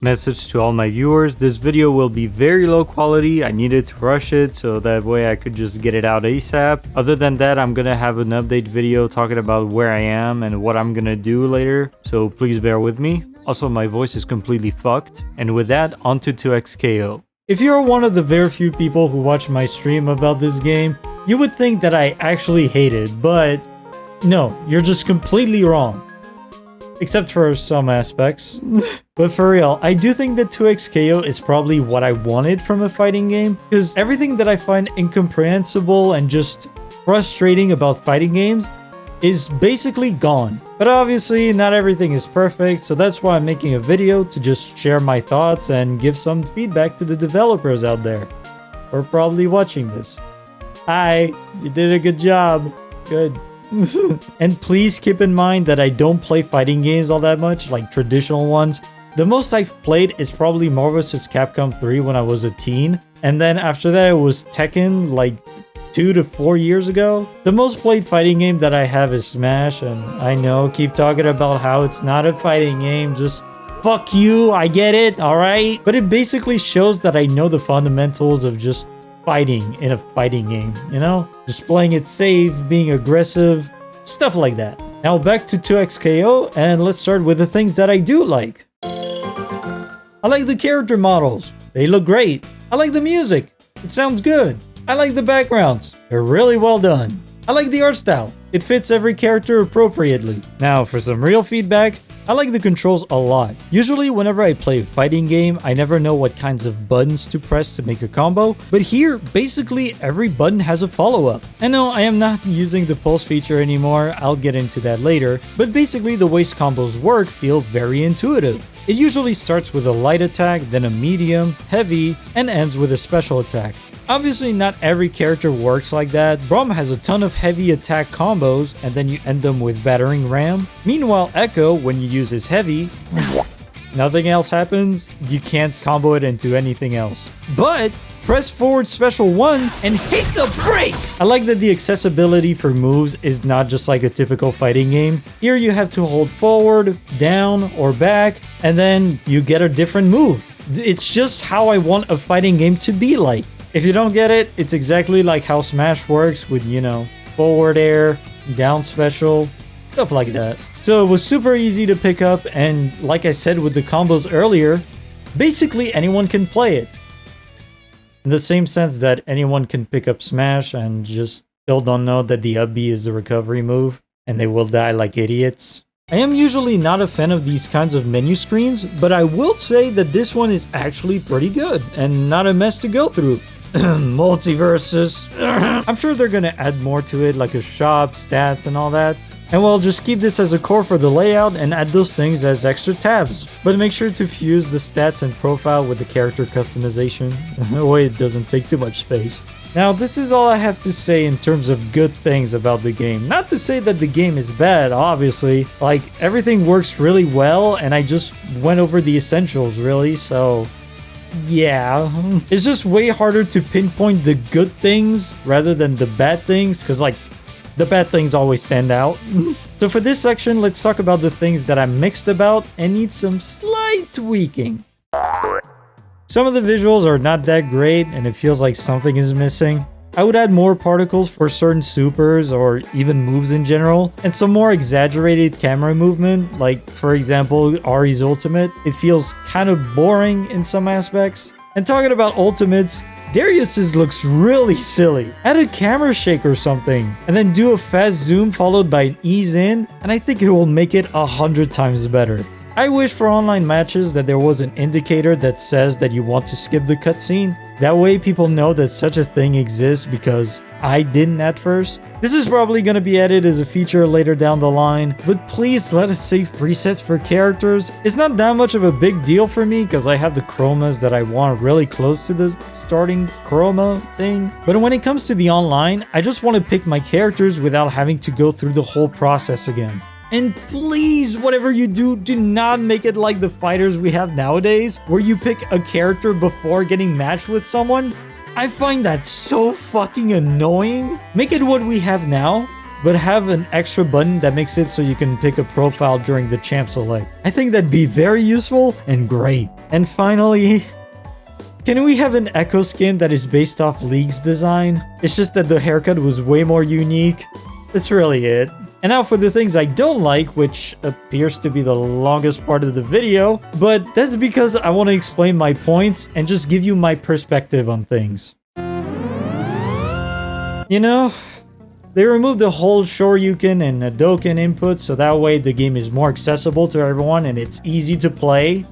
Message to all my viewers, this video will be very low quality. I needed to rush it so that way I could just get it out ASAP. Other than that, I'm gonna have an update video talking about where I am and what I'm gonna do later, so please bear with me. Also, my voice is completely fucked. And with that, onto 2xko. If you're one of the very few people who watch my stream about this game, you would think that I actually hate it, but no, you're just completely wrong. Except for some aspects. But for real, I do think that 2xko is probably what I wanted from a fighting game, because everything that I find incomprehensible and just frustrating about fighting games is basically gone. But obviously, not everything is perfect, so that's why I'm making a video to just share my thoughts and give some feedback to the developers out there who are probably watching this. Hi, you did a good job. Good. And please keep in mind that I don't play fighting games all that much, like traditional ones. The most I've played is probably Marvel vs. Capcom 3 when I was a teen. And then after that it was Tekken like 2 to 4 years ago. The most played fighting game that I have is Smash, and I know, keep talking about how it's not a fighting game, just fuck you, I get it, alright? But it basically shows that I know the fundamentals of just fighting in a fighting game, you know? Just playing it safe, being aggressive, stuff like that. Now back to 2xko, and let's start with the things that I do like. I like the character models. They look great. I like the music. It sounds good. I like the backgrounds. They're really well done. I like the art style. It fits every character appropriately. Now for some real feedback, I like the controls a lot. Usually whenever I play a fighting game, I never know what kinds of buttons to press to make a combo, but here, basically every button has a follow-up. I know I am not using the pulse feature anymore, I'll get into that later, but basically the way combos work feel very intuitive. It usually starts with a light attack, then a medium, heavy, and ends with a special attack. Obviously, not every character works like that. Braum has a ton of heavy attack combos, and then you end them with battering ram. Meanwhile, Echo, when you use his heavy, nothing else happens. You can't combo it into anything else. But press forward special 1 and hit the brakes! I like that the accessibility for moves is not just like a typical fighting game. Here you have to hold forward, down, or back, and then you get a different move. It's just how I want a fighting game to be like. If you don't get it, it's exactly like how Smash works with, you know, forward air, down special, stuff like that. So it was super easy to pick up, and like I said with the combos earlier, basically anyone can play it. In the same sense that anyone can pick up Smash and just still don't know that the up B is the recovery move, and they will die like idiots. I am usually not a fan of these kinds of menu screens, but I will say that this one is actually pretty good, and not a mess to go through. Multiverses. I'm sure they're gonna add more to it, like a shop, stats, and all that. And well, just keep this as a core for the layout and add those things as extra tabs. But make sure to fuse the stats and profile with the character customization. That way it doesn't take too much space. Now, this is all I have to say in terms of good things about the game. Not to say that the game is bad, obviously. Like, everything works really well, and I just went over the essentials, really, so yeah. It's just way harder to pinpoint the good things rather than the bad things, because like, the bad things always stand out. So for this section, let's talk about the things that I'm mixed about and need some slight tweaking. Some of the visuals are not that great and it feels like something is missing. I would add more particles for certain supers or even moves in general, and some more exaggerated camera movement, like for example Ari's ultimate. It feels kind of boring in some aspects. And talking about ultimates, Darius's looks really silly. Add a camera shake or something, and then do a fast zoom followed by an ease in, and I think it will make it 100 times better. I wish for online matches that there was an indicator that says that you want to skip the cutscene. That way people know that such a thing exists, because I didn't at first. This is probably going to be added as a feature later down the line, but please let us save presets for characters. It's not that much of a big deal for me because I have the chromas that I want really close to the starting chroma thing. But when it comes to the online, I just want to pick my characters without having to go through the whole process again. And please, whatever you do, do not make it like the fighters we have nowadays, where you pick a character before getting matched with someone. I find that so fucking annoying. Make it what we have now. but have an extra button that makes it so you can pick a profile during the champ select. I think that'd be very useful and great. And finally, can we have an Echo skin that is based off League's design? It's just that the haircut was way more unique. That's really it. And now for the things I don't like, which appears to be the longest part of the video, but that's because I want to explain my points and just give you my perspective on things. You know, they removed the whole Shoryuken and Hadoken input so that way the game is more accessible to everyone and it's easy to play.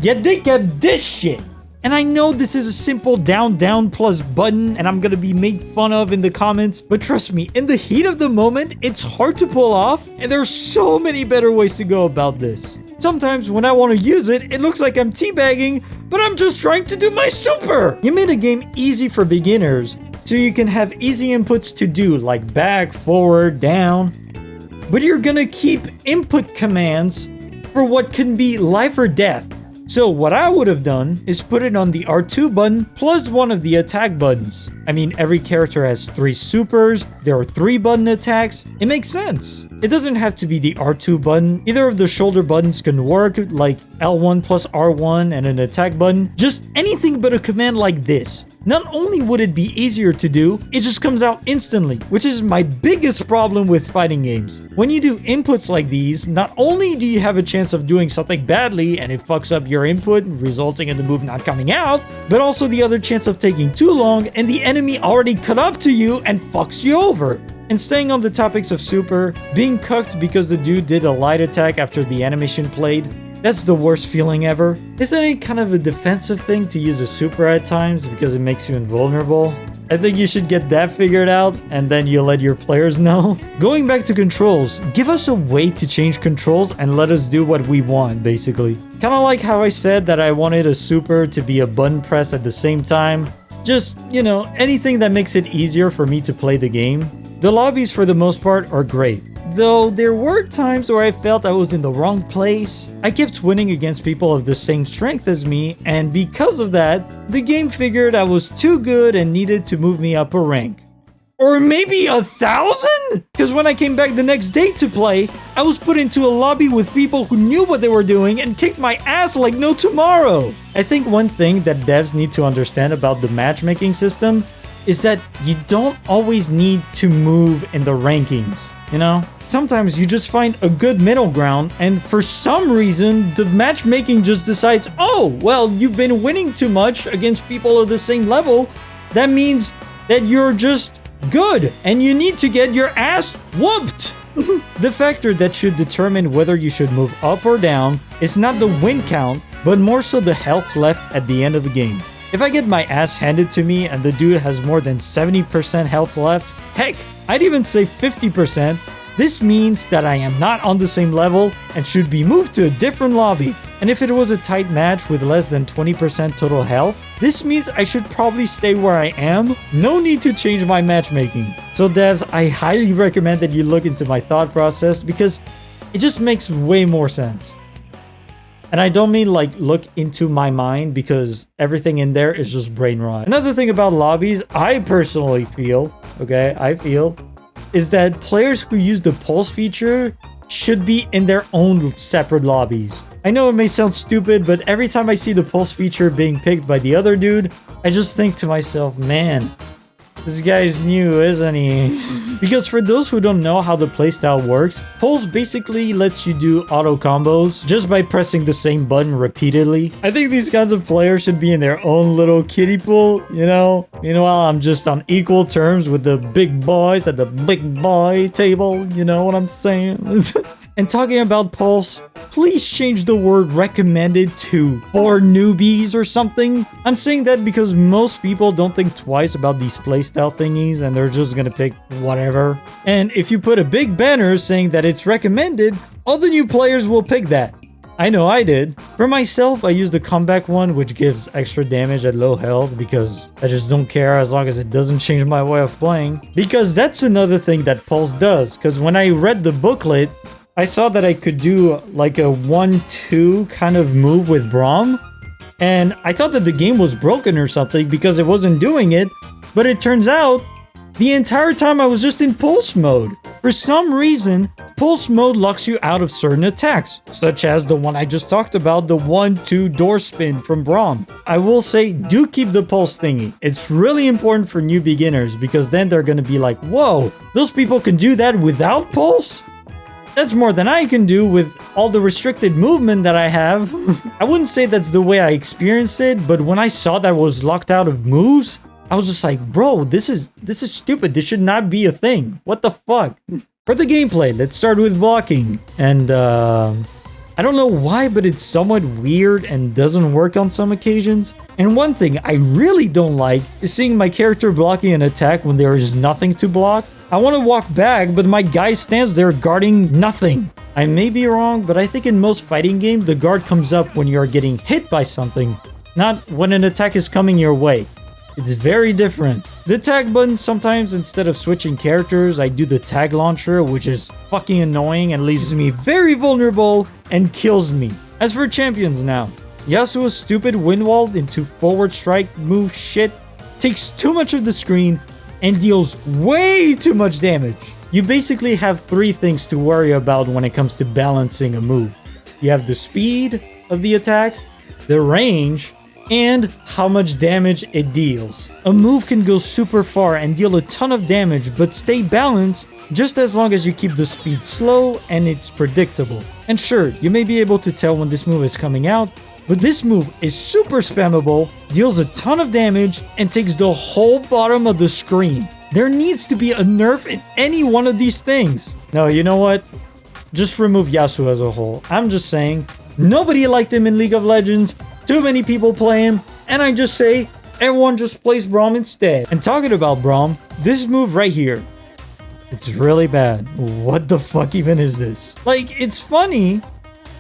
Yet they kept this shit! And I know this is a simple down plus button and I'm gonna be made fun of in the comments, but trust me, in the heat of the moment, it's hard to pull off and there are so many better ways to go about this. Sometimes when I want to use it, it looks like I'm teabagging, but I'm just trying to do my super! You made a game easy for beginners, so you can have easy inputs to do like back, forward, down, but you're gonna keep input commands for what can be life or death. So what I would have done is put it on the R2 button plus one of the attack buttons. I mean, every character has 3 supers, there are 3 button attacks, it makes sense. It doesn't have to be the R2 button, either of the shoulder buttons can work, like L1 plus R1 and an attack button, just anything but a command like this. Not only would it be easier to do, it just comes out instantly, which is my biggest problem with fighting games. When you do inputs like these, not only do you have a chance of doing something badly and it fucks up your input, resulting in the move not coming out, but also the other chance of taking too long and the enemy already caught up to you and fucks you over. And staying on the topics of super, being cucked because the dude did a light attack after the animation played, that's the worst feeling ever. Isn't it kind of a defensive thing to use a super at times because it makes you invulnerable? I think you should get that figured out and then you let your players know. Going back to controls, give us a way to change controls and let us do what we want, basically. Kinda like how I said that I wanted a super to be a button press at the same time. Just, you know, anything that makes it easier for me to play the game. The lobbies for the most part are great. Though there were times where I felt I was in the wrong place. I kept winning against people of the same strength as me, and because of that, the game figured I was too good and needed to move me up a rank. Or maybe 1,000? Because when I came back the next day to play, I was put into a lobby with people who knew what they were doing and kicked my ass like no tomorrow. I think one thing that devs need to understand about the matchmaking system is that you don't always need to move in the rankings, you know? Sometimes you just find a good middle ground and for some reason the matchmaking just decides, oh, well, you've been winning too much against people of the same level. That means that you're just good and you need to get your ass whooped. The factor that should determine whether you should move up or down is not the win count, but more so the health left at the end of the game. If I get my ass handed to me and the dude has more than 70% health left, heck, I'd even say 50%, this means that I am not on the same level and should be moved to a different lobby. And if it was a tight match with less than 20% total health, this means I should probably stay where I am. No need to change my matchmaking. So devs, I highly recommend that you look into my thought process because it just makes way more sense. And I don't mean like look into my mind because everything in there is just brain rot. Another thing about lobbies, I personally feel, is that players who use the pulse feature should be in their own separate lobbies. I know it may sound stupid, but every time I see the pulse feature being picked by the other dude, I just think to myself, man, this guy's new, isn't he? Because for those who don't know how the playstyle works, Pulse basically lets you do auto combos just by pressing the same button repeatedly. I think these kinds of players should be in their own little kiddie pool, you know? Meanwhile, I'm just on equal terms with the big boys at the big boy table, you know what I'm saying? And talking about Pulse, please change the word recommended to for newbies or something. I'm saying that because most people don't think twice about these playstyle thingies and they're just gonna pick whatever. And if you put a big banner saying that it's recommended, all the new players will pick that. I know I did. For myself, I use the comeback one, which gives extra damage at low health because I just don't care as long as it doesn't change my way of playing. Because that's another thing that Pulse does, because when I read the booklet, I saw that I could do like a 1-2 kind of move with Braum, and I thought that the game was broken or something because it wasn't doing it, but it turns out The entire time I was just in pulse mode. For some reason, pulse mode locks you out of certain attacks, such as the one I just talked about, the 1-2 door spin from Braum. I will say, do keep the pulse thingy. It's really important for new beginners because then they're gonna be like, whoa, those people can do that without pulse? That's more than I can do with all the restricted movement that I have. I wouldn't say that's the way I experienced it, but when I saw that I was locked out of moves, I was just like, bro, this is stupid. This should not be a thing. What the fuck? For the gameplay, let's start with blocking. And I don't know why, but it's somewhat weird and doesn't work on some occasions. And one thing I really don't like is seeing my character blocking an attack when there is nothing to block. I want to walk back, but my guy stands there guarding nothing. I may be wrong, but I think in most fighting games, the guard comes up when you're getting hit by something, not when an attack is coming your way. It's very different. The tag button, sometimes instead of switching characters, I do the tag launcher, which is fucking annoying and leaves me very vulnerable and kills me. As for champions now, Yasuo's stupid wind wall into forward strike move shit takes too much of the screen and deals way too much damage. You basically have three things to worry about when it comes to balancing a move. You have the speed of the attack, the range, and how much damage it deals. A move can go super far and deal a ton of damage but stay balanced just as long as you keep the speed slow and it's predictable. And sure, you may be able to tell when this move is coming out, but this move is super spammable, deals a ton of damage, and takes the whole bottom of the screen. There needs to be a nerf in any one of these things. No, you know what? Just remove Yasuo as a whole. I'm just saying, nobody liked him in League of Legends. Too many people play him, and I just say, everyone just plays Braum instead. And talking about Braum, this move right here, it's really bad. What the fuck even is this? Like, it's funny,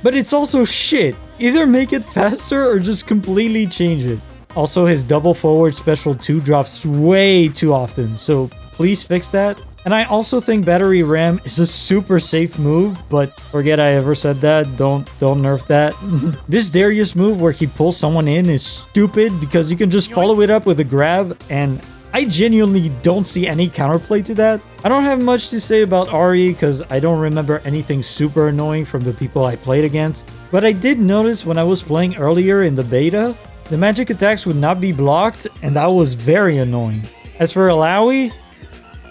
but it's also shit. Either make it faster or just completely change it. Also, his double forward special 2 drops way too often, so please fix that. And I also think battery ram is a super safe move, but forget I ever said that. Don't nerf that. This Darius move where he pulls someone in is stupid because you can just follow it up with a grab, and I genuinely don't see any counterplay to that. I don't have much to say about Ari because I don't remember anything super annoying from the people I played against. But I did notice when I was playing earlier in the beta, the magic attacks would not be blocked, and that was very annoying. As for Alawi,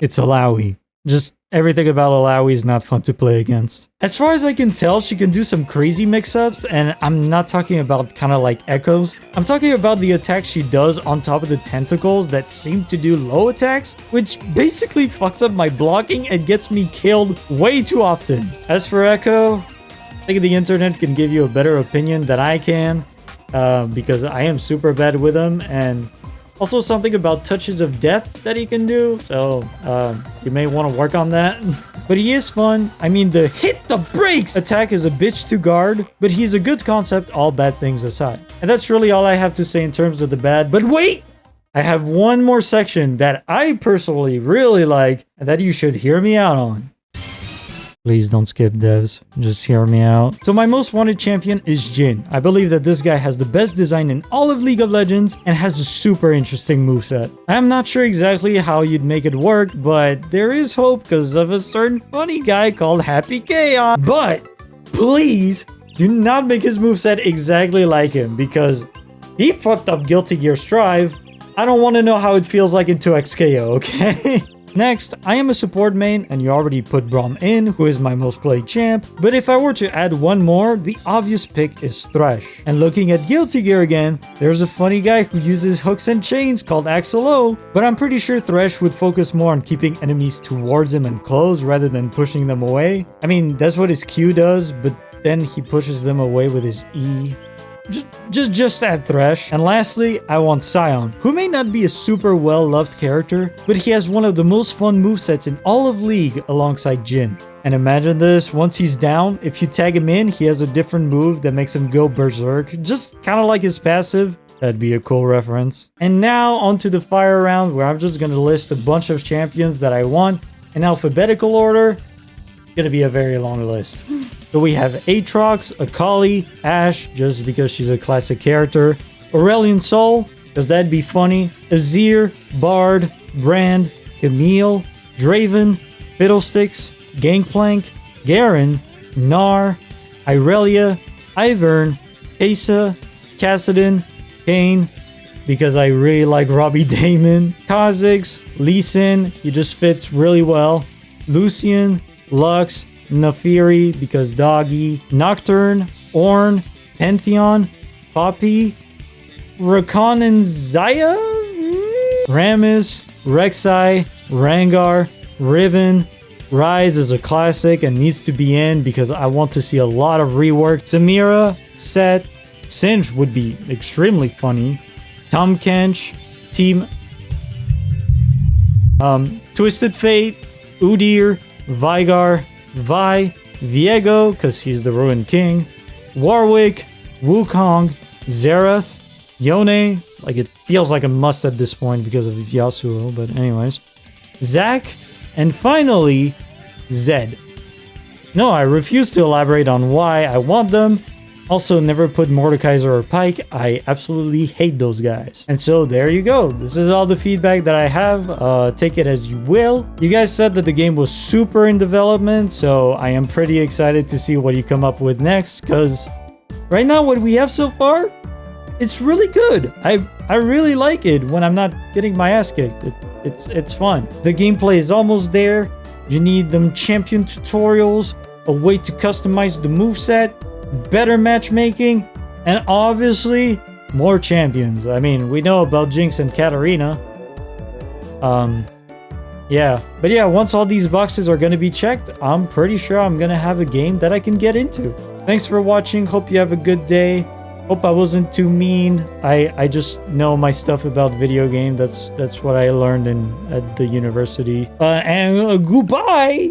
it's Alawi. Just everything about Alawi is not fun to play against. As far as I can tell, she can do some crazy mix-ups, and I'm not talking about kind of like echoes. I'm talking about the attacks she does on top of the tentacles that seem to do low attacks, which basically fucks up my blocking and gets me killed way too often. As for Echo, I think the internet can give you a better opinion than I can, because I am super bad with them, and also something about touches of death that he can do, so you may want to work on that. But he is fun. I mean, the hit the brakes attack is a bitch to guard, but he's a good concept, all bad things aside. And that's really all I have to say in terms of the bad. But wait! I have one more section that I personally really like and that you should hear me out on. Please don't skip, devs. Just hear me out. So my most wanted champion is Jhin. I believe that this guy has the best design in all of League of Legends and has a super interesting moveset. I'm not sure exactly how you'd make it work, but there is hope because of a certain funny guy called Happy Chaos. But please do not make his moveset exactly like him because he fucked up Guilty Gear Strive. I don't want to know how it feels like in 2XKO, okay? Next, I am a support main, and you already put Braum in, who is my most played champ, but if I were to add one more, the obvious pick is Thresh. And looking at Guilty Gear again, there's a funny guy who uses hooks and chains called Axel O, but I'm pretty sure Thresh would focus more on keeping enemies towards him and close rather than pushing them away. I mean, that's what his Q does, but then he pushes them away with his E. Just add Thresh. And lastly, I want Sion, who may not be a super well-loved character, but he has one of the most fun movesets in all of League alongside Jhin. And imagine this, once he's down, if you tag him in, he has a different move that makes him go berserk, just kind of like his passive. That'd be a cool reference. And now onto the fire round, where I'm just gonna list a bunch of champions that I want in alphabetical order. Gonna be a very long list. So we have Aatrox, Akali, Ashe, just because she's a classic character, Aurelion Sol, because that'd be funny, Azir, Bard, Brand, Camille, Draven, Fiddlesticks, Gangplank, Garen, Gnar, Irelia, Ivern, Asa, Kassadin, Kane, because I really like Robbie Damon, Kha'Zix, Lee Sin, he just fits really well, Lucian, Lux, Nafiri, because Doggy, Nocturne, Ornn, Pantheon, Poppy, Rakan and Zaya, Rammus, Rek'Sai, Rengar, Riven. Rise is a classic and needs to be in because I want to see a lot of rework. Samira, Set, Singe would be extremely funny. Tom Kench, Team Twisted Fate, Udyr, Veigar, Vi, Viego, because he's the Ruined King, Warwick, Wukong, Xerath, Yone, like it feels like a must at this point because of Yasuo, but anyways, Zac, and finally, Zed. No, I refuse to elaborate on why I want them. Also, never put Mordekaiser or Pyke. I absolutely hate those guys. And so there you go. This is all the feedback that I have. Take it as you will. You guys said that the game was super in development, so I am pretty excited to see what you come up with next, because right now what we have so far, it's really good. I really like it when I'm not getting my ass kicked. It's fun. The gameplay is almost there. You need them champion tutorials, a way to customize the moveset, better matchmaking, and obviously more champions. I mean, we know about Jinx and Katarina. Yeah. But yeah, once all these boxes are gonna be checked, I'm pretty sure I'm gonna have a game that I can get into. Thanks for watching. Hope you have a good day. Hope I wasn't too mean. I just know my stuff about video game. That's what I learned at the university. And goodbye.